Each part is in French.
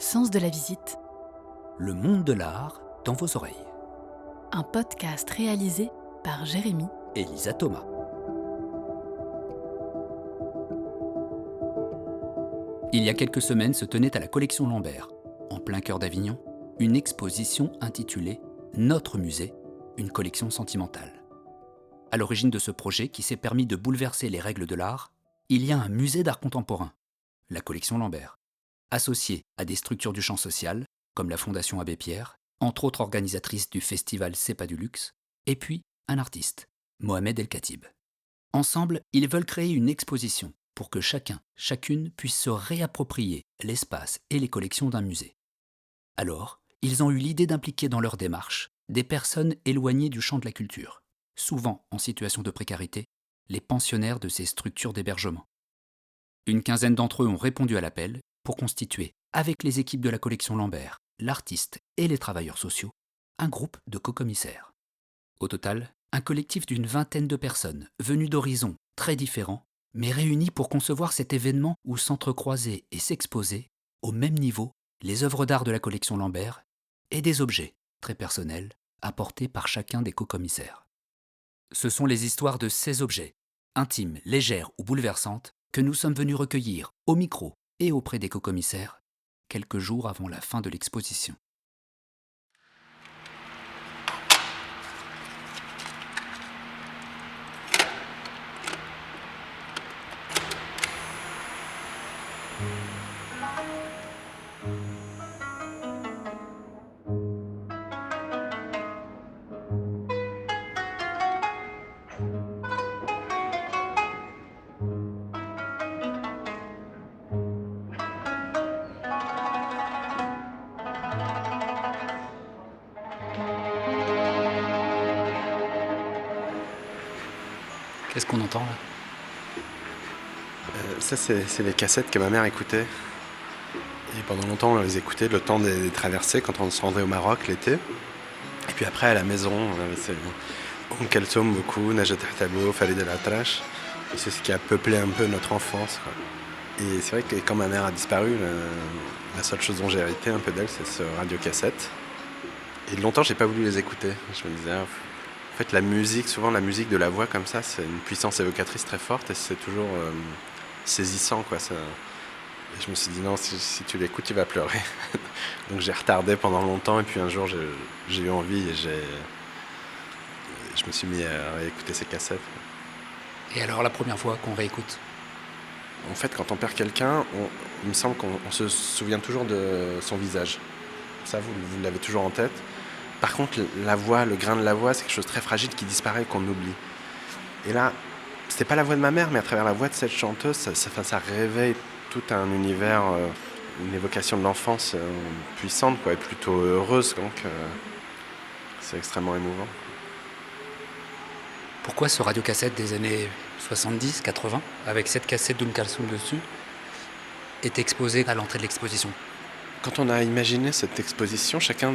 Sens de la visite, Le monde de l'art dans vos oreilles. un podcast réalisé par Jérémy. Elisa Thomas. Il y a quelques semaines se tenait à la collection Lambert, en plein cœur d'Avignon, une exposition intitulée « Notre musée, une collection sentimentale ». À l'origine de ce projet qui s'est permis de bouleverser les règles de l'art, il y a un musée d'art contemporain, la collection Lambert, associé à des structures du champ social, comme la Fondation Abbé Pierre, entre autres organisatrices du festival C'est pas du luxe, et puis un artiste, Mohamed El Khatib. Ensemble, ils veulent créer une exposition pour que chacun, chacune puisse se réapproprier l'espace et les collections d'un musée. Alors, ils ont eu l'idée d'impliquer dans leur démarche des personnes éloignées du champ de la culture, souvent en situation de précarité, les pensionnaires de ces structures d'hébergement. Une quinzaine d'entre eux ont répondu à l'appel pour constituer, avec les équipes de la collection Lambert, l'artiste et les travailleurs sociaux, un groupe de co-commissaires. Au total, un collectif d'une vingtaine de personnes, venues d'horizons très différents, mais réunies pour concevoir cet événement où s'entrecroisaient et s'exposaient, au même niveau, les œuvres d'art de la collection Lambert et des objets, très personnels, apportés par chacun des co-commissaires. Ce sont les histoires de ces objets, intimes, légères ou bouleversantes, que nous sommes venus recueillir au micro et auprès des co-commissaires, quelques jours avant la fin de l'exposition. Qu'est-ce qu'on entend là ? Ça, c'est les cassettes que ma mère écoutait. Et pendant longtemps, on les écoutait le temps des traversées quand on se rendait au Maroc l'été. Et puis après, à la maison, c'est Kalsoum beaucoup, Najat Tabo, Farid El Atrache. C'est ce qui a peuplé un peu notre enfance, quoi. Et c'est vrai que quand ma mère a disparu, la seule chose dont j'ai hérité un peu d'elle, c'est ce radiocassette. Et longtemps, j'ai pas voulu les écouter. Je me disais, en fait, la musique, souvent la musique de la voix comme ça, c'est une puissance évocatrice très forte et c'est toujours saisissant, quoi. Et je me suis dit, non, si tu l'écoutes, tu vas pleurer. Donc j'ai retardé pendant longtemps et puis un jour, j'ai eu envie et je me suis mis à réécouter ces cassettes. Et alors la première fois qu'on réécoute ? En fait, quand on perd quelqu'un, il me semble qu'on se souvient toujours de son visage. Ça, vous l'avez toujours en tête. Par contre, la voix, le grain de la voix, c'est quelque chose de très fragile qui disparaît et qu'on oublie. Et là, c'était pas la voix de ma mère, mais à travers la voix de cette chanteuse, ça réveille tout un univers, une évocation de l'enfance puissante, quoi, et plutôt heureuse. Donc, c'est extrêmement émouvant. Pourquoi ce radiocassette des années 70, 80, avec cette cassette d'Oum Kalsoum dessus, est exposé à l'entrée de l'exposition ? Quand on a imaginé cette exposition, chacun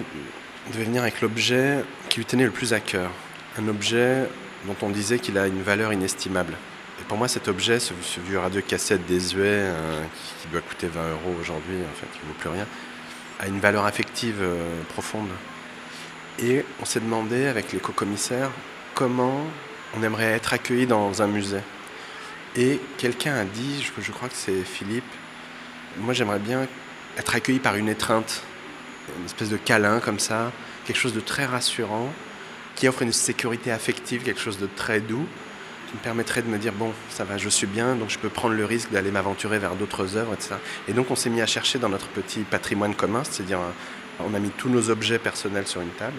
devait venir avec l'objet qui lui tenait le plus à cœur. Un objet dont on disait qu'il a une valeur inestimable. Et pour moi, cet objet, ce vieux radiocassette désuet, qui doit coûter 20 € aujourd'hui, en fait, qui ne vaut plus rien, a une valeur affective profonde. Et on s'est demandé, avec les co-commissaires, comment on aimerait être accueilli dans un musée. Et quelqu'un a dit, je crois que c'est Philippe, moi j'aimerais bien être accueilli par une étreinte, une espèce de câlin comme ça, quelque chose de très rassurant, qui offre une sécurité affective, quelque chose de très doux, qui me permettrait de me dire, bon, ça va, je suis bien, donc je peux prendre le risque d'aller m'aventurer vers d'autres œuvres, etc. Et donc on s'est mis à chercher dans notre petit patrimoine commun, c'est-à-dire on a mis tous nos objets personnels sur une table,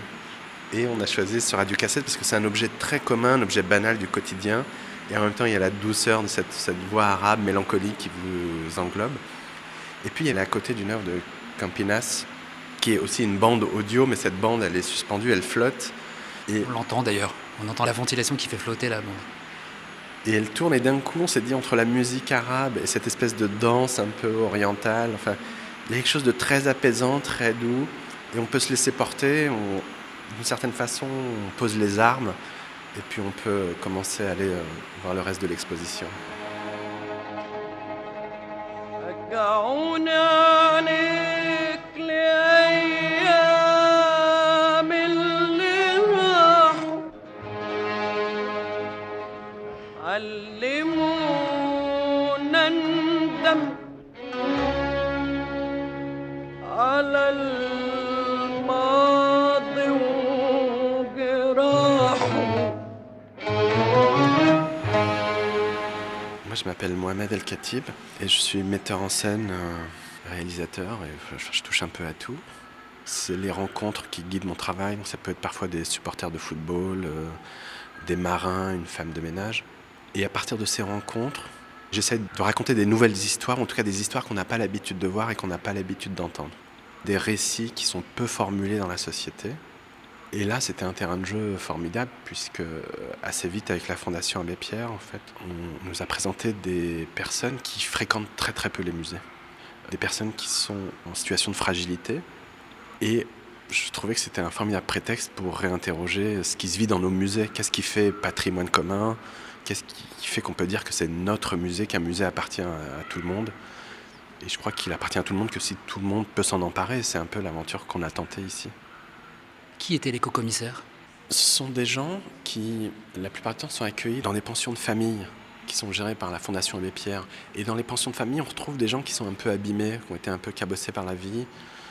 et on a choisi ce radiocassette parce que c'est un objet très commun, un objet banal du quotidien, et en même temps il y a la douceur de cette voix arabe mélancolique qui vous englobe. Et puis elle est à côté d'une œuvre de Campinas, qui est aussi une bande audio, mais cette bande elle est suspendue, elle flotte. Et On l'entend d'ailleurs, on entend la ventilation qui fait flotter la bande. Et elle tourne et d'un coup on s'est dit entre la musique arabe et cette espèce de danse un peu orientale, enfin il y a quelque chose de très apaisant, très doux, et on peut se laisser porter, d'une certaine façon on pose les armes, et puis on peut commencer à aller voir le reste de l'exposition. رجعونا عليك الدم على الماضي وجراحه. Moi, je m'appelle Mohamed El Khatib et je suis metteur en scène, réalisateur, et je touche un peu à tout. C'est les rencontres qui guident mon travail. Ça peut être parfois des supporters de football, des marins, une femme de ménage. Et à partir de ces rencontres, j'essaie de raconter des nouvelles histoires, en tout cas des histoires qu'on n'a pas l'habitude de voir et qu'on n'a pas l'habitude d'entendre. Des récits qui sont peu formulés dans la société. Et là, c'était un terrain de jeu formidable, puisque assez vite, avec la Fondation Abbé Pierre, en fait, on nous a présenté des personnes qui fréquentent très très peu les musées. Des personnes qui sont en situation de fragilité. Et je trouvais que c'était un formidable prétexte pour réinterroger ce qui se vit dans nos musées. Qu'est-ce qui fait patrimoine commun ? Qu'est-ce qui fait qu'on peut dire que c'est notre musée, qu'un musée appartient à tout le monde ? Et je crois qu'il appartient à tout le monde que si tout le monde peut s'en emparer. C'est un peu l'aventure qu'on a tentée ici. Qui étaient les co-commissaires ? Ce sont des gens qui, la plupart du temps, sont accueillis dans des pensions de famille qui sont gérées par la Fondation Abbé Pierre. Et dans les pensions de famille, on retrouve des gens qui sont un peu abîmés, qui ont été un peu cabossés par la vie.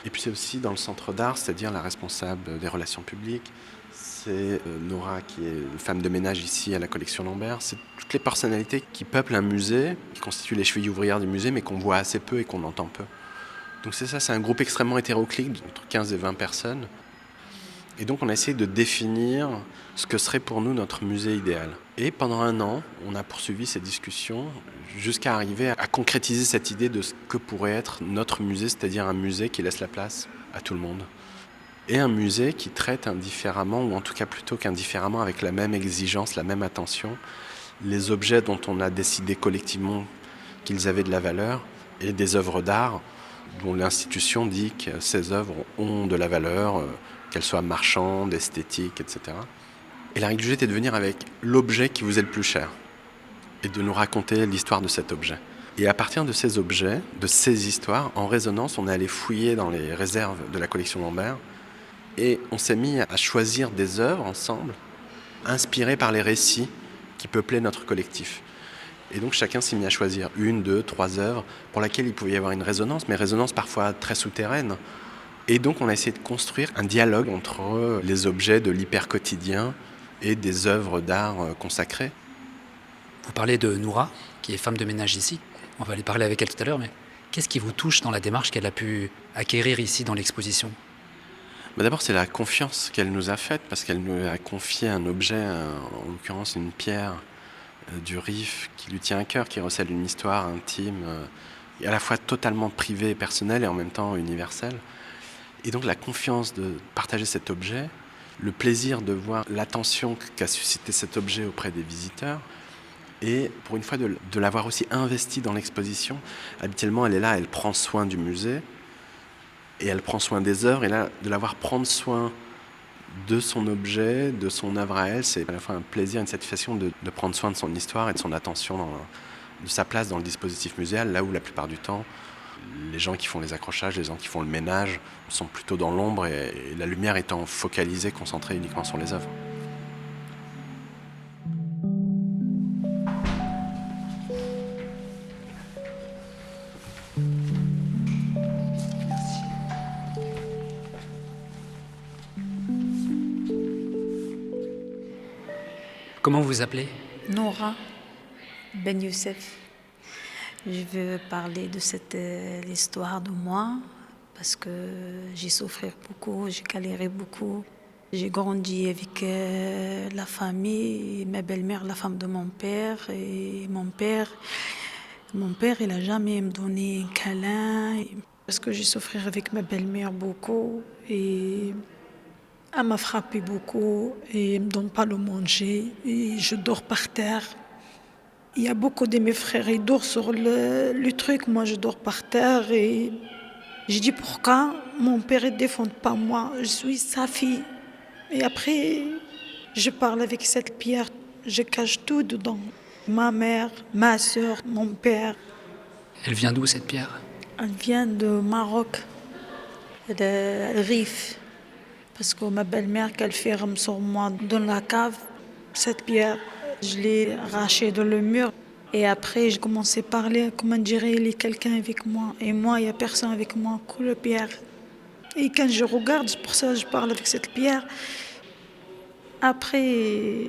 Et puis c'est aussi dans le centre d'art, c'est-à-dire la responsable des relations publiques. C'est Nora qui est femme de ménage ici à la collection Lambert. C'est toutes les personnalités qui peuplent un musée, qui constituent les chevilles ouvrières du musée, mais qu'on voit assez peu et qu'on entend peu. Donc c'est ça, c'est un groupe extrêmement hétéroclite, entre 15 et 20 personnes. Et donc on a essayé de définir ce que serait pour nous notre musée idéal. Et pendant 1 an, on a poursuivi ces discussions jusqu'à arriver à concrétiser cette idée de ce que pourrait être notre musée, c'est-à-dire un musée qui laisse la place à tout le monde. Et un musée qui traite indifféremment, ou en tout cas plutôt qu'indifféremment, avec la même exigence, la même attention, les objets dont on a décidé collectivement qu'ils avaient de la valeur et des œuvres d'art dont l'institution dit que ces œuvres ont de la valeur, qu'elles soient marchandes, esthétiques, etc. Et la règle du jeu était de venir avec l'objet qui vous est le plus cher et de nous raconter l'histoire de cet objet. Et à partir de ces objets, de ces histoires, en résonance, on est allé fouiller dans les réserves de la collection Lambert et on s'est mis à choisir des œuvres ensemble, inspirées par les récits qui peuplaient notre collectif. Et donc chacun s'est mis à choisir 1, 2, 3 œuvres pour lesquelles il pouvait y avoir une résonance, mais résonance parfois très souterraine. Et donc on a essayé de construire un dialogue entre les objets de l'hyper-quotidien et des œuvres d'art consacrées. Vous parlez de Noura, qui est femme de ménage ici. On va aller parler avec elle tout à l'heure, mais qu'est-ce qui vous touche dans la démarche qu'elle a pu acquérir ici dans l'exposition ? D'abord, c'est la confiance qu'elle nous a faite, parce qu'elle nous a confié un objet, en l'occurrence une pierre du Rif, qui lui tient à cœur, qui recèle une histoire intime, à la fois totalement privée et personnelle, et en même temps universelle. Et donc la confiance de partager cet objet, le plaisir de voir l'attention qu'a suscité cet objet auprès des visiteurs, et pour une fois de l'avoir aussi investi dans l'exposition. Habituellement, elle est là, elle prend soin du musée, et elle prend soin des œuvres, et là, de l'avoir prendre soin de son objet, de son œuvre à elle, c'est à la fois un plaisir, une satisfaction de prendre soin de son histoire et de son attention, de sa place dans le dispositif muséal, là où la plupart du temps, les gens qui font les accrochages, les gens qui font le ménage sont plutôt dans l'ombre et la lumière étant focalisée, concentrée uniquement sur les œuvres. Comment vous vous appelez ? Nora Ben Youssef. Je veux parler de cette l'histoire de moi parce que j'ai souffert beaucoup, j'ai galéré beaucoup. J'ai grandi avec la famille, ma belle-mère, la femme de mon père. Et mon père, il n'a jamais me donné un câlin. Parce que j'ai souffert avec ma belle-mère beaucoup. Et elle m'a frappé beaucoup et elle ne me donne pas le manger. Et je dors par terre. Il y a beaucoup de mes frères, ils dorment sur le truc. Moi, je dors par terre. Et je dis pourquoi mon père ne défend pas moi. Je suis sa fille. Et après, je parle avec cette pierre. Je cache tout dedans. Ma mère, ma soeur, mon père. Elle vient d'où cette pierre ? Elle vient de Maroc, de Rif. Parce que ma belle-mère, qu'elle ferme sur moi dans la cave, cette pierre, je l'ai arrachée dans le mur. Et après, j'ai commencé à parler, comment dire, il y a quelqu'un avec moi. Et moi, il n'y a personne avec moi, que la pierre. Et quand je regarde, c'est pour ça que je parle avec cette pierre. Après,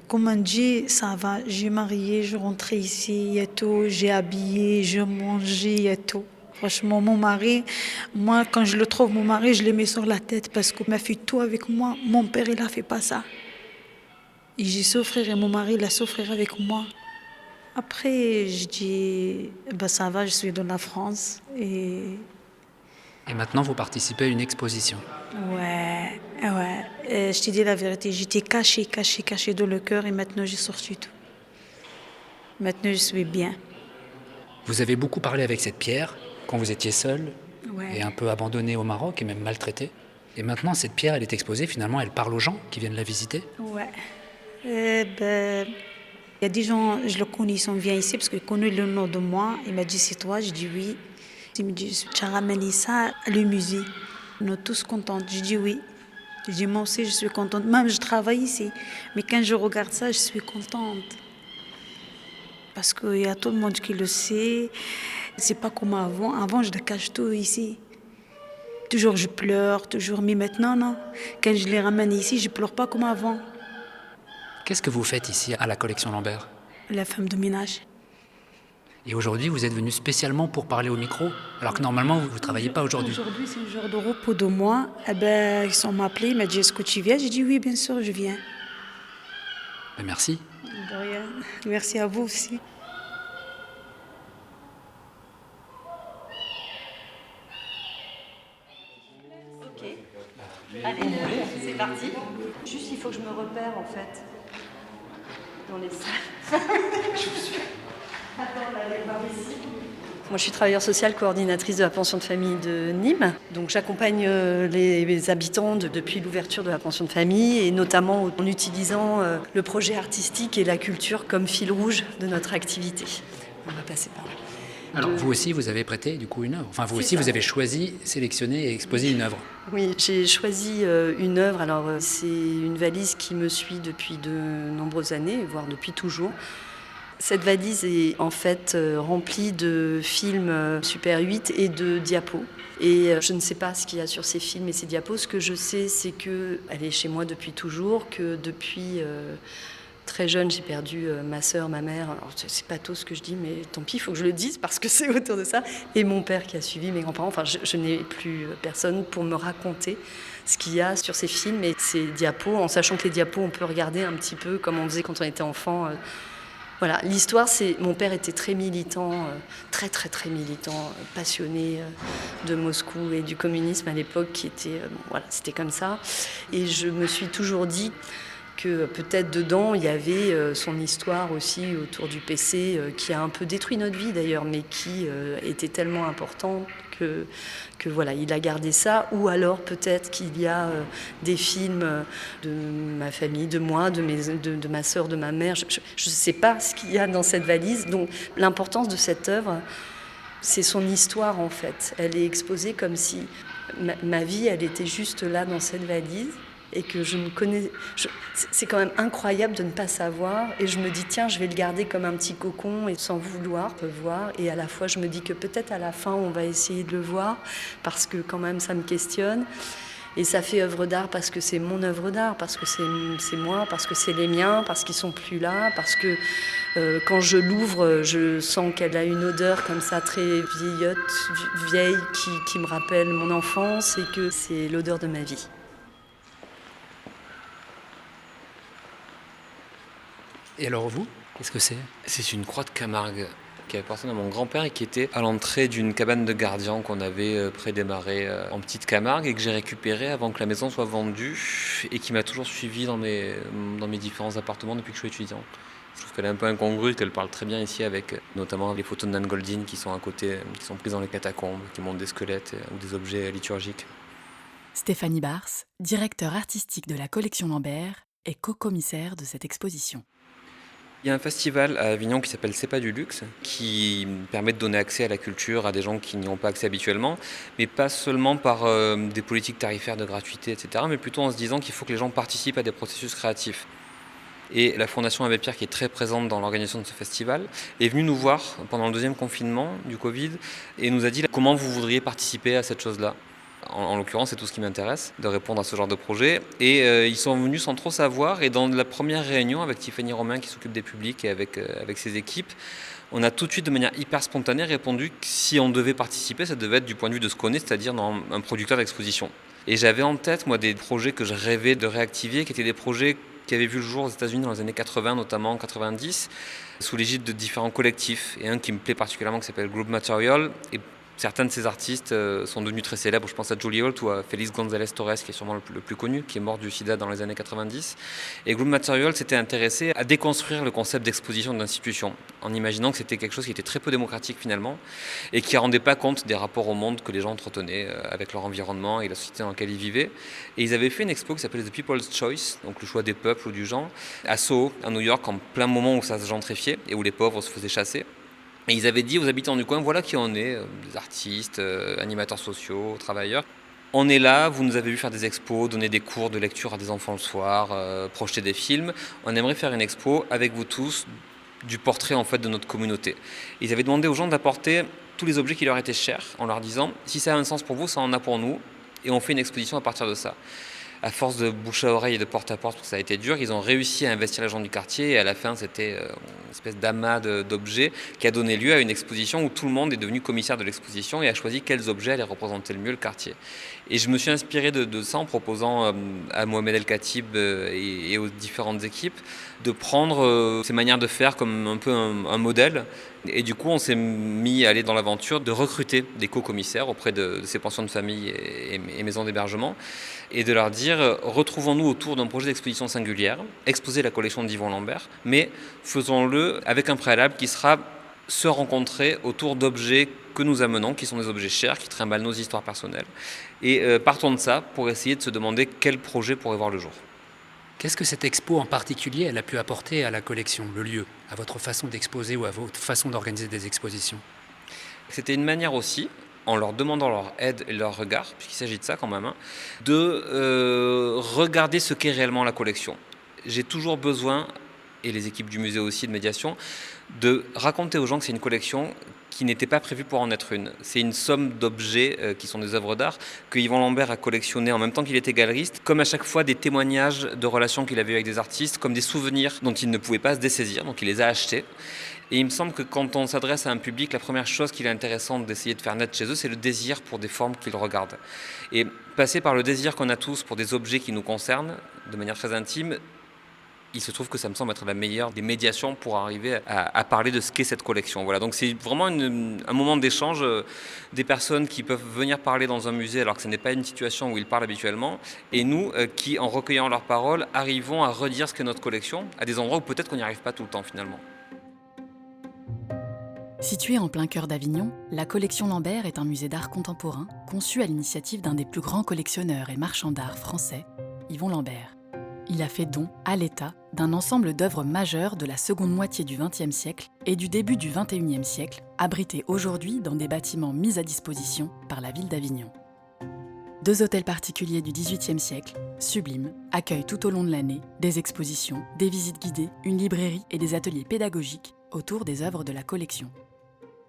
comme on dit, ça va, j'ai marié, je rentrais ici, il y a tout, j'ai habillé, je mangeais, il y a tout. Franchement, mon mari, moi, quand je le trouve, mon mari, je le mets sur la tête parce qu'il m'a fait tout avec moi. Mon père, il a fait pas ça. Et j'ai souffert et mon mari, il a souffert avec moi. Après, je dis, ben ça va, je suis dans la France. Et maintenant, vous participez à une exposition. ouais. Je te dis la vérité, j'étais cachée dans le cœur et maintenant j'ai sorti tout. Maintenant, je suis bien. Vous avez beaucoup parlé avec cette pierre quand vous étiez seul Ouais. et un peu abandonné au Maroc et même maltraité. Et maintenant, cette pierre, elle est exposée. Finalement, elle parle aux gens qui viennent la visiter. Ouais. Il y a des gens, je le connais, ils sont viens ici parce qu'ils connaissent le nom de moi. Il m'a dit, c'est toi? Je dis oui. Il me dit, tu as ramené ça à le musée. Nous sommes tous contents. Je dis oui. Je dis, moi aussi, je suis contente. Même je travaille ici. Mais quand je regarde ça, je suis contente. Parce qu'il y a tout le monde qui le sait. C'est pas comme avant. Avant, je le cache tout ici. Toujours, je pleure, toujours. Mais maintenant, non. Quand je les ramène ici, je pleure pas comme avant. Qu'est-ce que vous faites ici à la collection Lambert? La femme de ménage. Et aujourd'hui, vous êtes venu spécialement pour parler au micro, alors que normalement, vous ne travaillez pas aujourd'hui. Aujourd'hui, c'est le jour de repos de moi. Eh ben, ils sont m'appelés, ils m'ont dit, est-ce que tu viens? J'ai dit, oui, bien sûr, je viens. Ben, merci. De rien. Merci à vous aussi. Ok. Allez, c'est parti. Juste, il faut que je me repère, en fait, dans les salles. Attends, là, par ici. Moi, je suis travailleuse sociale, coordinatrice de la pension de famille de Nîmes. Donc, j'accompagne les habitants depuis l'ouverture de la pension de famille et notamment en utilisant le projet artistique et la culture comme fil rouge de notre activité. On va passer par là. Alors, vous aussi, vous avez prêté du coup une œuvre. Enfin, vous aussi, vous avez choisi, sélectionné et exposé une œuvre. Oui, j'ai choisi une œuvre. Alors, c'est une valise qui me suit depuis de nombreuses années, voire depuis toujours. Cette valise est en fait remplie de films Super 8 et de diapos. Et je ne sais pas ce qu'il y a sur ces films et ces diapos. Ce que je sais, c'est qu'elle est chez moi depuis toujours, que depuis très jeune, j'ai perdu ma sœur, ma mère. Alors, c'est pas tout ce que je dis, mais tant pis, il faut que je le dise parce que c'est autour de ça. Et mon père qui a suivi mes grands-parents. Enfin, je n'ai plus personne pour me raconter ce qu'il y a sur ces films et ces diapos, en sachant que les diapos, on peut regarder un petit peu comme on faisait quand on était enfant. Voilà, l'histoire, c'est mon père était très militant, très militant, passionné de Moscou et du communisme à l'époque, qui était, voilà, c'était comme ça. Et je me suis toujours dit que peut-être dedans, il y avait son histoire aussi autour du PC, qui a un peu détruit notre vie d'ailleurs, mais qui était tellement importante que voilà, il a gardé ça. Ou alors peut-être qu'il y a des films de ma famille, de moi, de ma sœur, de ma mère. Je ne sais pas ce qu'il y a dans cette valise. Donc l'importance de cette œuvre, c'est son histoire en fait. Elle est exposée comme si ma vie, elle était juste là dans cette valise. Et que je ne connais... c'est quand même incroyable de ne pas savoir. Et je me dis, tiens, je vais le garder comme un petit cocon et sans vouloir le voir. Et à la fois, je me dis que peut-être à la fin, on va essayer de le voir parce que quand même, ça me questionne. Et ça fait œuvre d'art parce que c'est mon œuvre d'art, parce que c'est moi, parce que c'est les miens, parce qu'ils sont plus là, parce que quand je l'ouvre, je sens qu'elle a une odeur comme ça très vieille qui me rappelle mon enfance et que c'est l'odeur de ma vie. Et alors vous, qu'est-ce que c'est? C'est une croix de Camargue qui appartenait à mon grand-père et qui était à l'entrée d'une cabane de gardiens qu'on avait prédémarrée en petite Camargue et que j'ai récupérée avant que la maison soit vendue et qui m'a toujours suivi dans mes différents appartements depuis que je suis étudiant. Je trouve qu'elle est un peu incongrue, qu'elle parle très bien ici avec notamment les photos de Nan Goldin qui sont à côté, qui sont prises dans les catacombes, qui montrent des squelettes ou des objets liturgiques. Stéphanie Bars, directeur artistique de la collection Lambert, est co-commissaire de cette exposition. Il y a un festival à Avignon qui s'appelle C'est pas du luxe, qui permet de donner accès à la culture à des gens qui n'y ont pas accès habituellement, mais pas seulement par des politiques tarifaires de gratuité, etc., mais plutôt en se disant qu'il faut que les gens participent à des processus créatifs. Et la Fondation Abbé Pierre, qui est très présente dans l'organisation de ce festival, est venue nous voir pendant le deuxième confinement du Covid et nous a dit comment vous voudriez participer à cette chose-là. En l'occurrence, c'est tout ce qui m'intéresse, de répondre à ce genre de projet. Et ils sont venus sans trop savoir. Et dans la première réunion avec Tiffany Romain, qui s'occupe des publics, et avec ses équipes, on a tout de suite, de manière hyper spontanée, répondu que si on devait participer, ça devait être du point de vue de ce qu'on est, c'est-à-dire dans un producteur d'exposition. Et j'avais en tête, moi, des projets que je rêvais de réactiver, qui étaient des projets qui avaient vu le jour aux États-Unis dans les années 80, notamment en 90, sous l'égide de différents collectifs. Et un qui me plaît particulièrement, qui s'appelle Group Material. Et certains de ces artistes sont devenus très célèbres. Je pense à Julie Holt ou à Félix González Torres, qui est sûrement le plus connu, qui est mort du sida dans les années 90. Et Group Material s'était intéressé à déconstruire le concept d'exposition d'institution, en imaginant que c'était quelque chose qui était très peu démocratique finalement, et qui ne rendait pas compte des rapports au monde que les gens entretenaient avec leur environnement et la société dans laquelle ils vivaient. Et ils avaient fait une expo qui s'appelait The People's Choice, donc le choix des peuples ou du genre, à Soho, à New York, en plein moment où ça se gentrifiait et où les pauvres se faisaient chasser. Et ils avaient dit aux habitants du coin, voilà qui on est, des artistes, animateurs sociaux, travailleurs. On est là, vous nous avez vu faire des expos, donner des cours de lecture à des enfants le soir, projeter des films. On aimerait faire une expo avec vous tous du portrait en fait de notre communauté. Ils avaient demandé aux gens d'apporter tous les objets qui leur étaient chers, en leur disant, si ça a un sens pour vous, ça en a pour nous, et on fait une exposition à partir de ça. À force de bouche à oreille et de porte à porte, parce que ça a été dur, ils ont réussi à investir les gens du quartier et à la fin c'était une espèce d'amas d'objets qui a donné lieu à une exposition où tout le monde est devenu commissaire de l'exposition et a choisi quels objets allaient représenter le mieux le quartier. Et je me suis inspiré de ça en proposant à Mohamed El Khatib et aux différentes équipes de prendre ces manières de faire comme un peu un modèle. Et du coup, on s'est mis à aller dans l'aventure de recruter des co-commissaires auprès de ces pensions de famille et maisons d'hébergement et de leur dire retrouvons-nous autour d'un projet d'exposition singulière, exposer la collection d'Yvon Lambert, mais faisons-le avec un préalable qui sera se rencontrer autour d'objets que nous amenons, qui sont des objets chers, qui trimballent nos histoires personnelles. Et partons de ça pour essayer de se demander quel projet pourrait voir le jour. Qu'est-ce que cette expo en particulier elle a pu apporter à la collection, le lieu, à votre façon d'exposer ou à votre façon d'organiser des expositions? C'était une manière aussi, en leur demandant leur aide et leur regard, puisqu'il s'agit de ça quand même, de regarder ce qu'est réellement la collection. J'ai toujours besoin, et les équipes du musée aussi de médiation, de raconter aux gens que c'est une collection qui n'était pas prévue pour en être une. C'est une somme d'objets qui sont des œuvres d'art que Yvon Lambert a collectionné en même temps qu'il était galeriste, comme à chaque fois des témoignages de relations qu'il avait eues avec des artistes, comme des souvenirs dont il ne pouvait pas se dessaisir, donc il les a achetés. Et il me semble que quand on s'adresse à un public, la première chose qu'il est intéressant d'essayer de faire naître chez eux, c'est le désir pour des formes qu'ils regardent. Et passer par le désir qu'on a tous pour des objets qui nous concernent, de manière très intime, il se trouve que ça me semble être la meilleure des médiations pour arriver à parler de ce qu'est cette collection. Voilà, donc c'est vraiment un moment d'échange des personnes qui peuvent venir parler dans un musée alors que ce n'est pas une situation où ils parlent habituellement, et nous qui, en recueillant leurs paroles, arrivons à redire ce qu'est notre collection à des endroits où peut-être qu'on n'y arrive pas tout le temps finalement. Située en plein cœur d'Avignon, la collection Lambert est un musée d'art contemporain conçu à l'initiative d'un des plus grands collectionneurs et marchands d'art français, Yvon Lambert. Il a fait don à l'État d'un ensemble d'œuvres majeures de la seconde moitié du XXe siècle et du début du XXIe siècle, abritées aujourd'hui dans des bâtiments mis à disposition par la ville d'Avignon. 2 hôtels particuliers du XVIIIe siècle, sublimes, accueillent tout au long de l'année des expositions, des visites guidées, une librairie et des ateliers pédagogiques autour des œuvres de la collection.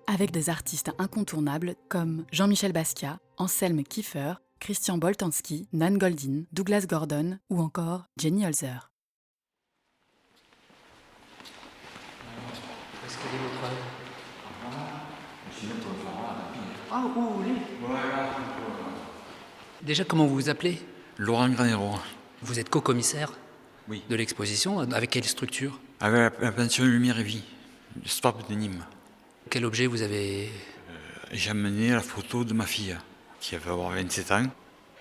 Avec des artistes incontournables comme Jean-Michel Basquiat, Anselme Kiefer, Christian Boltanski, Nan Goldin, Douglas Gordon ou encore Jenny Holzer. Déjà, comment vous vous appelez? Laurent Granero. Vous êtes co-commissaire Oui. de l'exposition. Avec quelle structure? Avec la pension Lumière et Vie, le stop de Nîmes. Quel objet vous avez? J'ai amené la photo de ma fille, qui va avoir 27 ans.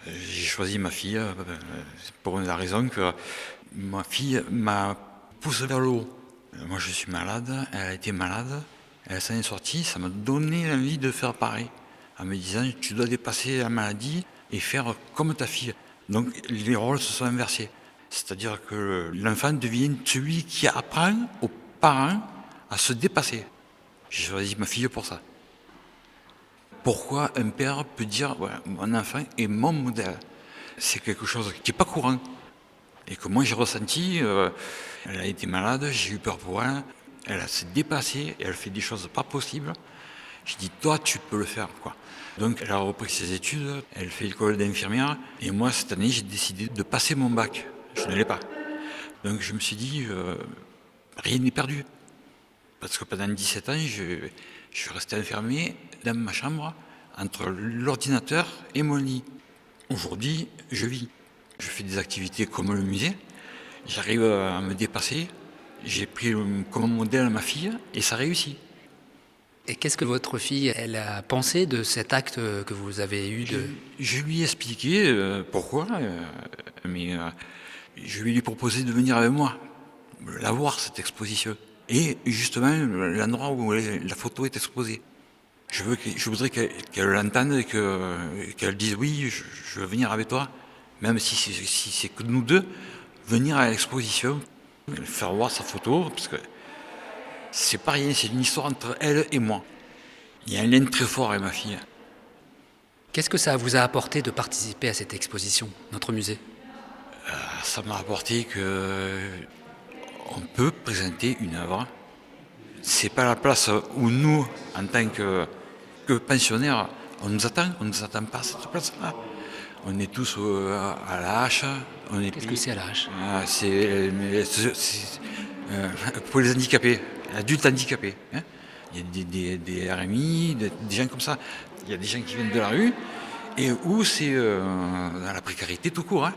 J'ai choisi ma fille pour la raison que ma fille m'a poussé vers le haut. Moi, je suis malade, elle a été malade, elle s'en est sortie, ça m'a donné envie de faire pareil, en me disant tu dois dépasser la maladie et faire comme ta fille. Donc les rôles se sont inversés. C'est-à-dire que l'enfant devient celui qui apprend aux parents à se dépasser. J'ai choisi ma fille pour ça. Pourquoi un père peut dire voilà, mon enfant est mon modèle? C'est quelque chose qui n'est pas courant. Et que moi j'ai ressenti, elle a été malade, j'ai eu peur pour elle, elle s'est dépassée, et elle fait des choses pas possibles. J'ai dit, toi tu peux le faire, quoi. Donc elle a repris ses études, elle fait l'école d'infirmière, et moi cette année j'ai décidé de passer mon bac. Je ne l'ai pas. Donc je me suis dit, rien n'est perdu. Parce que pendant 17 ans, je suis resté enfermé dans ma chambre entre l'ordinateur et mon lit. Aujourd'hui, je vis. Je fais des activités comme le musée. J'arrive à me dépasser. J'ai pris comme modèle ma fille et ça réussit. Et qu'est-ce que votre fille, elle a pensé de cet acte que vous avez eu de... Je lui ai expliqué pourquoi, mais je lui ai proposé de venir avec moi, la voir, cette exposition. Et justement, l'endroit où la photo est exposée. Je voudrais qu'elle l'entende et qu'elle dise oui, je veux venir avec toi, même si c'est que nous deux, venir à l'exposition, faire voir sa photo, parce que c'est pas rien, c'est une histoire entre elle et moi. Il y a un lien très fort avec ma fille. Qu'est-ce que ça vous a apporté de participer à cette exposition, notre musée? Ça m'a apporté que on peut présenter une œuvre. C'est pas la place où nous, en tant que pensionnaires, on nous attend pas à cette place-là. On est tous à la hache. Qu'est-ce que c'est à la hache? C'est pour les handicapés, adultes handicapés. Hein. Il y a des RMI, des gens comme ça. Il y a des gens qui viennent de la rue et où c'est dans la précarité tout court. Hein.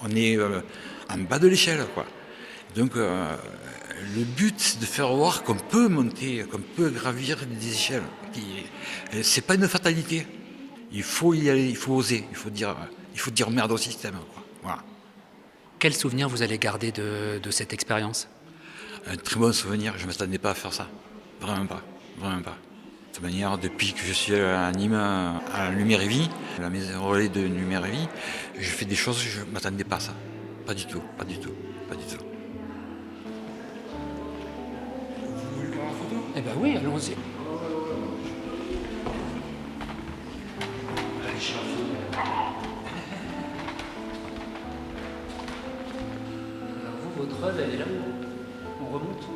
On est en bas de l'échelle, quoi. Donc le but, c'est de faire voir qu'on peut monter, qu'on peut gravir des échelles. C'est pas une fatalité. Il faut y aller, il faut oser, il faut dire merde au système, quoi. Voilà. Quel souvenir vous allez garder de cette expérience? Un très bon souvenir, je ne m'attendais pas à faire ça. Vraiment pas, vraiment pas. De toute manière, depuis que je suis à Nîmes, à Lumière et Vie, la maison relais de Lumière et Vie, je fais des choses, je ne m'attendais pas à ça. Pas du tout, pas du tout, pas du tout. Vous voulez voir la photo? Eh ben oui, allons-y. Alors vous, votre œuvre, elle est là? On remonte?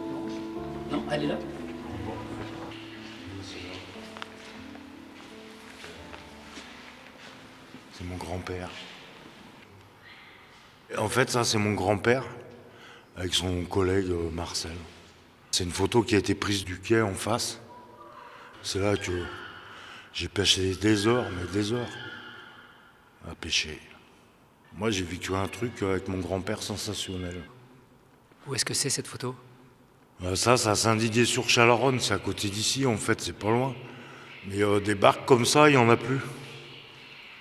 Non, elle est là? C'est mon grand-père. En fait, ça, c'est mon grand-père avec son collègue Marcel. C'est une photo qui a été prise du quai en face. C'est là que j'ai pêché des heures, mais des heures à pêcher. Moi, j'ai vécu un truc avec mon grand-père sensationnel. Où est-ce que c'est cette photo? Ça, c'est à Saint-Didier-sur-Chalaronne, c'est à côté d'ici, en fait, c'est pas loin. Mais des barques comme ça, il n'y en a plus.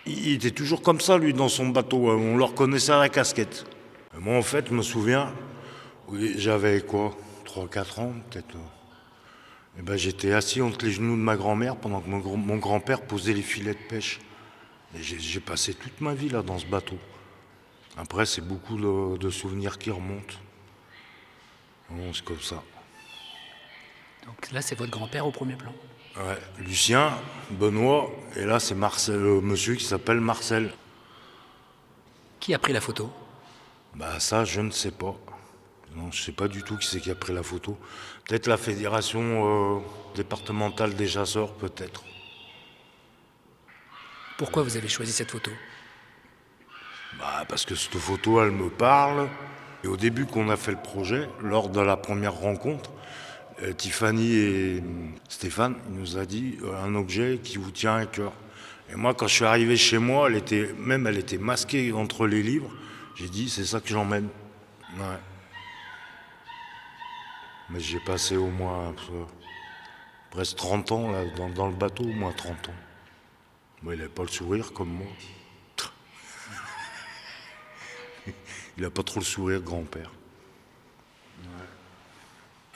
Il était toujours comme ça, lui, dans son bateau. On le reconnaissait à la casquette. Et moi, en fait, je me souviens, oui, j'avais quoi, 3-4 ans, peut-être. Et ben, j'étais assis entre les genoux de ma grand-mère pendant que mon grand-père posait les filets de pêche. Et j'ai passé toute ma vie là, dans ce bateau. Après, c'est beaucoup de souvenirs qui remontent. Bon, c'est comme ça. Donc là, c'est votre grand-père au premier plan. Ouais, Lucien, Benoît, et là c'est Marcel, monsieur qui s'appelle Marcel. Qui a pris la photo? Bah ça, je ne sais pas. Non, je sais pas du tout qui c'est qui a pris la photo. Peut-être la fédération départementale des chasseurs, peut-être. Pourquoi vous avez choisi cette photo? Bah parce que cette photo, elle me parle. Et au début qu'on a fait le projet, lors de la première rencontre, Tiffany et Stéphane, il nous a dit un objet qui vous tient à cœur. Et moi, quand je suis arrivé chez moi, elle était masquée entre les livres. J'ai dit, c'est ça que j'emmène. Ouais. Mais j'ai passé au moins presque 30 ans là, dans le bateau, au moins 30 ans. Mais il n'avait pas le sourire comme moi. Il n'a pas trop le sourire, grand-père.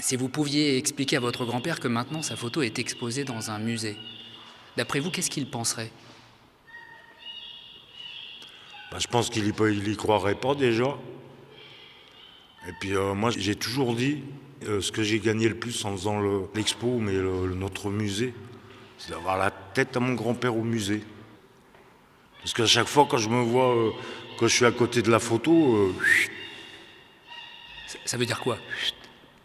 Si vous pouviez expliquer à votre grand-père que maintenant sa photo est exposée dans un musée, d'après vous, qu'est-ce qu'il penserait? Bah, je pense qu'il y croirait pas déjà. Et puis moi j'ai toujours dit, ce que j'ai gagné le plus en faisant l'expo, mais notre musée, c'est d'avoir la tête à mon grand-père au musée. Parce qu'à chaque fois quand je me vois, quand je suis à côté de la photo, Ça veut dire quoi?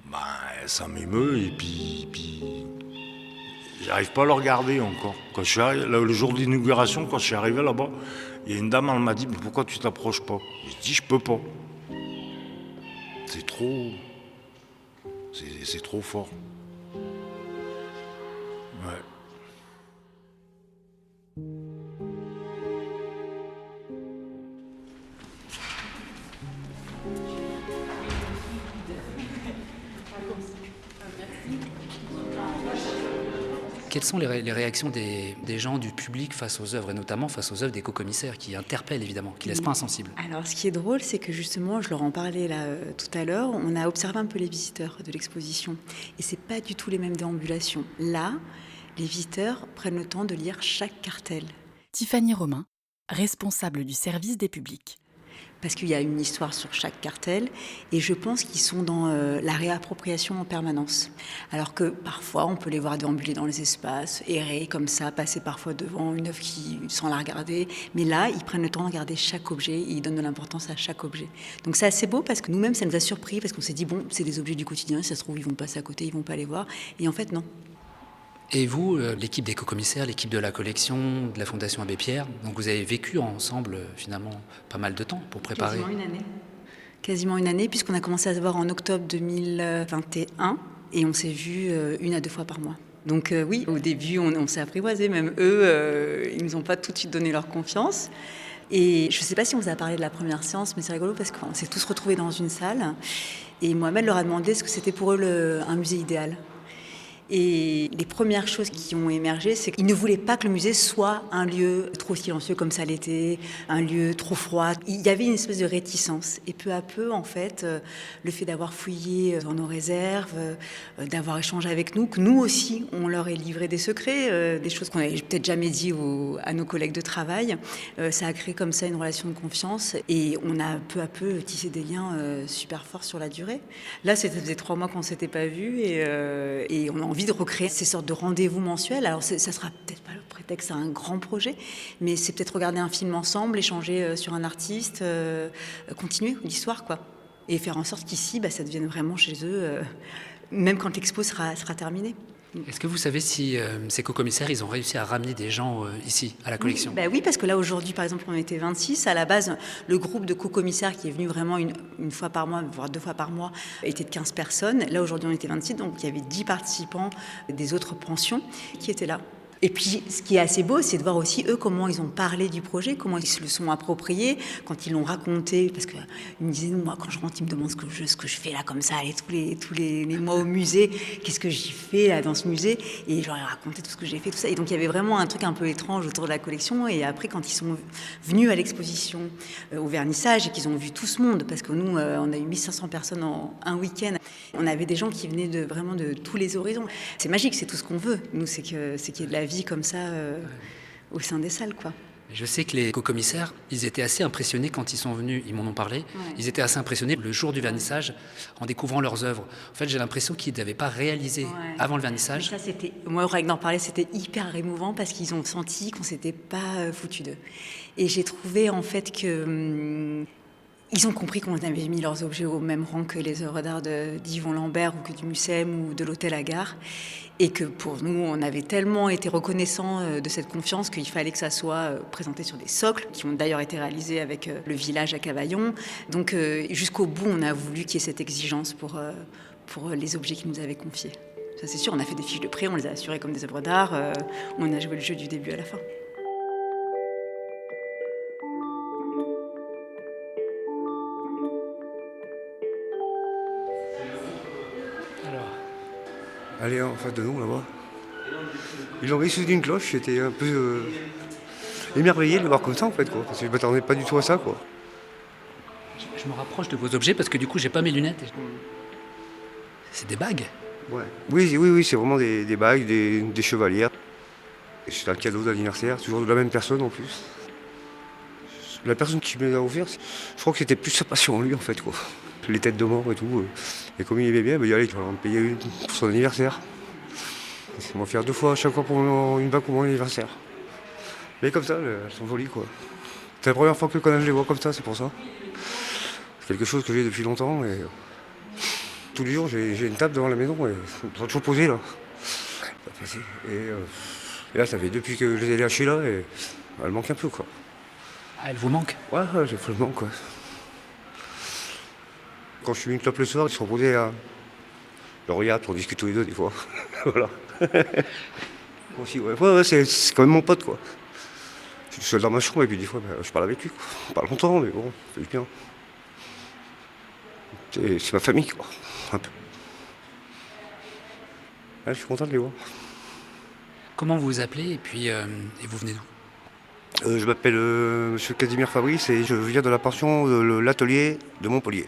Ben, ça m'émeut et puis j'arrive pas à le regarder encore. Quand je suis arrivé, le jour de l'inauguration, quand je suis arrivé là-bas, il y a une dame, elle m'a dit, mais pourquoi tu t'approches pas? J'ai dit, je peux pas. C'est trop... C'est trop fort. Ouais. Quelles sont les réactions des gens, du public face aux œuvres, et notamment face aux œuvres des co-commissaires, qui interpellent évidemment, qui ne laissent pas insensibles? Alors, ce qui est drôle, c'est que justement, je leur en parlais là tout à l'heure, on a observé un peu les visiteurs de l'exposition. Et c'est pas du tout les mêmes déambulations. Là, les visiteurs prennent le temps de lire chaque cartel. Tiffany Romain, responsable du service des publics. Parce qu'il y a une histoire sur chaque cartel, et je pense qu'ils sont dans la réappropriation en permanence. Alors que parfois, on peut les voir déambuler dans les espaces, errer comme ça, passer parfois devant une œuvre sans la regarder. Mais là, ils prennent le temps de regarder chaque objet, et ils donnent de l'importance à chaque objet. Donc c'est assez beau, parce que nous-mêmes, ça nous a surpris, parce qu'on s'est dit, bon, c'est des objets du quotidien, si ça se trouve, ils vont passer à côté, ils vont pas les voir. Et en fait, non. Et vous, l'équipe des co-commissaires, l'équipe de la collection, de la Fondation Abbé Pierre, donc vous avez vécu ensemble finalement pas mal de temps pour préparer. Quasiment une année, puisqu'on a commencé à se voir en octobre 2021 et on s'est vu 1 à 2 fois par mois. Donc oui, au début, on s'est apprivoisés, même eux, ils nous ont pas tout de suite donné leur confiance. Et je ne sais pas si on vous a parlé de la première séance, mais c'est rigolo parce qu'on s'est tous retrouvés dans une salle et Mohamed leur a demandé ce que c'était pour eux un musée idéal. Et les premières choses qui ont émergé, c'est qu'ils ne voulaient pas que le musée soit un lieu trop silencieux comme ça l'était, un lieu trop froid. Il y avait une espèce de réticence. Et peu à peu, en fait, le fait d'avoir fouillé dans nos réserves, d'avoir échangé avec nous, que nous aussi, on leur ait livré des secrets, des choses qu'on n'avait peut-être jamais dit à nos collègues de travail, ça a créé comme ça une relation de confiance. Et on a peu à peu tissé des liens super forts sur la durée. Là, ça faisait 3 mois qu'on ne s'était pas vus et on a envie de recréer ces sortes de rendez-vous mensuels. Alors, ça sera peut-être pas le prétexte à un grand projet, mais c'est peut-être regarder un film ensemble, échanger sur un artiste, continuer l'histoire, quoi. Et faire en sorte qu'ici, ça devienne vraiment chez eux, même quand l'expo sera terminée. Est-ce que vous savez si ces co-commissaires, ils ont réussi à ramener des gens ici, à la collection? Oui, parce que là, aujourd'hui, par exemple, on était 26. À la base, le groupe de co-commissaires qui est venu vraiment une fois par mois, voire 2 fois par mois, était de 15 personnes. Là, aujourd'hui, on était 26, donc il y avait 10 participants des autres pensions qui étaient là. Et puis, ce qui est assez beau, c'est de voir aussi, eux, comment ils ont parlé du projet, comment ils se le sont appropriés, quand ils l'ont raconté. Parce qu'ils me disaient, moi, quand je rentre, ils me demandent ce que je fais là, comme ça, tous les mois au musée, qu'est-ce que j'y fais là, dans ce musée. Et je leur ai raconté tout ce que j'ai fait, tout ça. Et donc, il y avait vraiment un truc un peu étrange autour de la collection. Et après, quand ils sont venus à l'exposition, au vernissage, et qu'ils ont vu tout ce monde, parce que nous, on a eu 1500 personnes en un week-end, on avait des gens qui venaient vraiment de tous les horizons. C'est magique, c'est tout ce qu'on veut. Nous, c'est qu'il y ait de la vie comme ça au sein des salles, quoi. Je sais que les co-commissaires, ils étaient assez impressionnés quand ils sont venus, ils m'en ont parlé, ils étaient assez impressionnés le jour du vernissage en découvrant leurs œuvres. En fait, j'ai l'impression qu'ils n'avaient pas réalisé avant le vernissage. Mais ça, moi, Aurègue d'en parler, c'était hyper émouvant parce qu'ils ont senti qu'on ne s'était pas foutu d'eux. Et j'ai trouvé en fait que... ils ont compris qu'on avait mis leurs objets au même rang que les œuvres d'art d'Yvon Lambert ou que du Mucem ou de l'Hôtel Agar. Et que pour nous, on avait tellement été reconnaissants de cette confiance qu'il fallait que ça soit présenté sur des socles, qui ont d'ailleurs été réalisés avec le village à Cavaillon. Donc jusqu'au bout, on a voulu qu'il y ait cette exigence pour les objets qu'ils nous avaient confiés. Ça c'est sûr, on a fait des fiches de prix, on les a assurées comme des œuvres d'art, on a joué le jeu du début à la fin. Allez, en face de nous, là-bas. Ils l'ont mis sous une cloche, j'étais un peu émerveillé de le voir comme ça, en fait, quoi. Parce que je ne m'attendais pas du tout à ça, quoi. Je me rapproche de vos objets parce que du coup, j'ai pas mes lunettes. C'est des bagues? Ouais. Oui, c'est vraiment des bagues, des chevalières. C'est un cadeau d'anniversaire, toujours de la même personne en plus. La personne qui me l'a offert, je crois que c'était plus sa passion en lui, en fait, quoi. Les têtes de mort et tout. Et comme il aimait bien, allez, je vais en payer une pour son anniversaire. On va faire 2 fois, chaque fois pour une bague pour mon anniversaire. Mais comme ça, elles sont jolies, quoi. C'est la première fois que quand même je les vois comme ça, c'est pour ça. C'est quelque chose que j'ai depuis longtemps et tous les jours, j'ai une table devant la maison et ils sont toujours posés là. Pas facile. Et là, ça fait depuis que je les ai lâchés là et elle manque un peu quoi. Ah, elle vous manque? Ouais, j'ai fait le manque quoi. Quand je fume une clope le soir, ils sont posés là. Je regarde, on discute tous les deux des fois. Voilà. Moi aussi, ouais, c'est quand même mon pote quoi. Je suis seul dans ma chambre et puis des fois je parle avec lui quoi. Pas longtemps mais bon, ça fait du bien. C'est ma famille quoi, un peu. Ouais, je suis content de les voir. Comment vous vous appelez et vous venez d'où? Je m'appelle Monsieur Casimir Fabrice et je viens de la pension de l'atelier de Montpellier.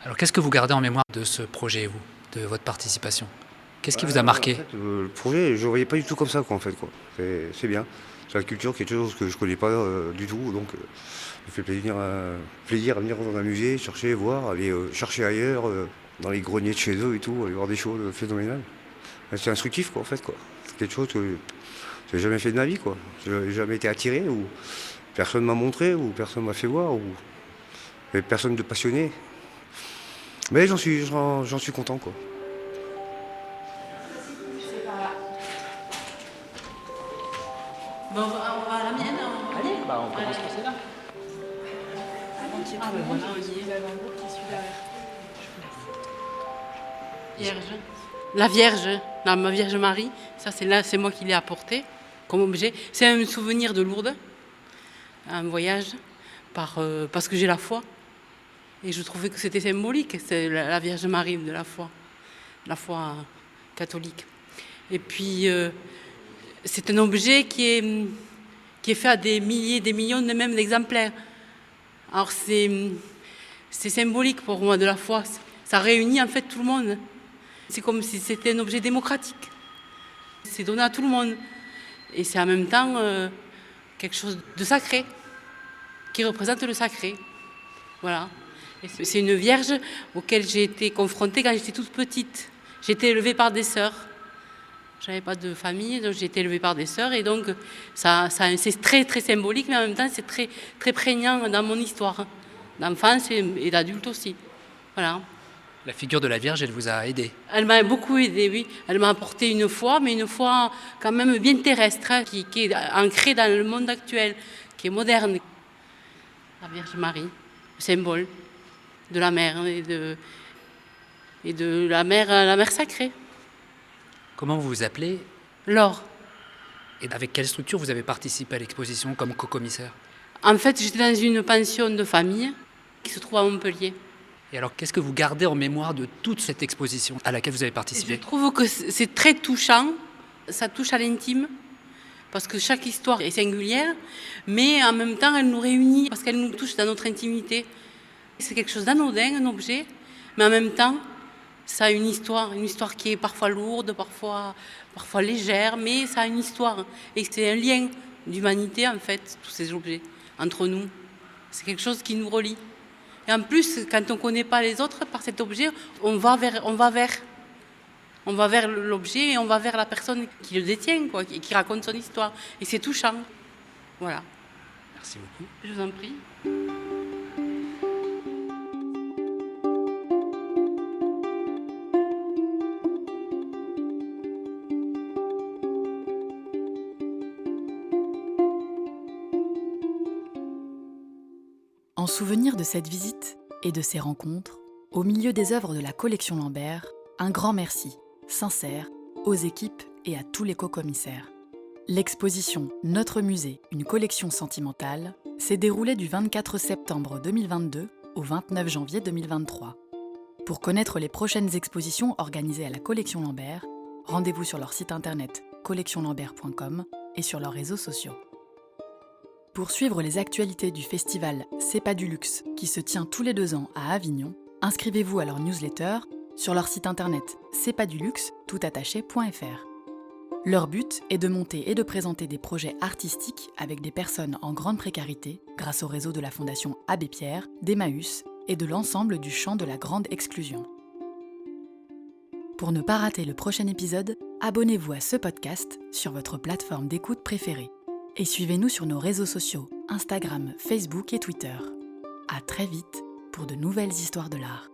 Alors qu'est-ce que vous gardez en mémoire de ce projet, vous, de votre participation? Qu'est-ce qui vous a marqué? En fait, le projet, je ne voyais pas du tout comme ça quoi, en fait. Quoi. C'est bien. C'est la culture, quelque chose que je ne connais pas du tout. Donc, ça fait plaisir à venir dans un musée, chercher, voir, aller chercher ailleurs, dans les greniers de chez eux et tout, aller voir des choses phénoménales. C'est instructif, quoi, en fait. Quoi. C'est quelque chose que je n'ai jamais fait de ma vie. Quoi. Je n'ai jamais été attiré, ou personne ne m'a montré, ou personne ne m'a fait voir, ou il n'y avait personne de passionné. Mais j'en suis content, quoi. Bon, on va à la mienne. Allez, on commence par celle-là. La Vierge, ma Vierge Marie, ça c'est moi qui l'ai apporté comme objet. C'est un souvenir de Lourdes, un voyage, parce que j'ai la foi. Et je trouvais que c'était symbolique, c'est la Vierge Marie de la foi catholique. Et puis, c'est un objet qui est fait à des milliers, des millions de même d'exemplaires. Alors c'est symbolique pour moi de la foi. Ça réunit en fait tout le monde. C'est comme si c'était un objet démocratique. C'est donné à tout le monde. Et c'est en même temps quelque chose de sacré, qui représente le sacré. Voilà. Et c'est une vierge auquel j'ai été confrontée quand j'étais toute petite. J'ai été élevée par des sœurs. J'avais pas de famille, donc j'ai été élevée par des sœurs. Et donc, c'est très, très symbolique, mais en même temps, c'est très, très prégnant dans mon histoire, d'enfance et d'adulte aussi. Voilà. La figure de la Vierge, elle vous a aidé? Elle m'a beaucoup aidée, oui. Elle m'a apporté une foi, mais une foi quand même bien terrestre, hein, qui est ancrée dans le monde actuel, qui est moderne. La Vierge Marie, le symbole de la mer et de la mer sacrée. Comment vous vous appelez? Laure. Et avec quelle structure vous avez participé à l'exposition comme co-commissaire? En fait, j'étais dans une pension de famille qui se trouve à Montpellier. Et alors, qu'est-ce que vous gardez en mémoire de toute cette exposition à laquelle vous avez participé? Je trouve que c'est très touchant, ça touche à l'intime, parce que chaque histoire est singulière, mais en même temps, elle nous réunit, parce qu'elle nous touche dans notre intimité. C'est quelque chose d'anodin, un objet, mais en même temps, ça a une histoire qui est parfois lourde, parfois légère, mais ça a une histoire. Et c'est un lien d'humanité, en fait, tous ces objets, entre nous. C'est quelque chose qui nous relie. Et en plus, quand on ne connaît pas les autres, par cet objet, on va vers l'objet et on va vers la personne qui le détient, quoi, qui raconte son histoire. Et c'est touchant. Voilà. Merci beaucoup. Je vous en prie. En souvenir de cette visite et de ces rencontres, au milieu des œuvres de la collection Lambert, un grand merci, sincère, aux équipes et à tous les co-commissaires. L'exposition Notre musée, une collection sentimentale s'est déroulée du 24 septembre 2022 au 29 janvier 2023. Pour connaître les prochaines expositions organisées à la collection Lambert, rendez-vous sur leur site internet collectionlambert.com et sur leurs réseaux sociaux. Pour suivre les actualités du festival C'est pas du luxe qui se tient tous les 2 ans à Avignon, inscrivez-vous à leur newsletter sur leur site internet cestpaduluxe.fr. Leur but est de monter et de présenter des projets artistiques avec des personnes en grande précarité grâce au réseau de la Fondation Abbé Pierre, d'Emmaüs et de l'ensemble du champ de la grande exclusion. Pour ne pas rater le prochain épisode, abonnez-vous à ce podcast sur votre plateforme d'écoute préférée. Et suivez-nous sur nos réseaux sociaux, Instagram, Facebook et Twitter. À très vite pour de nouvelles histoires de l'art.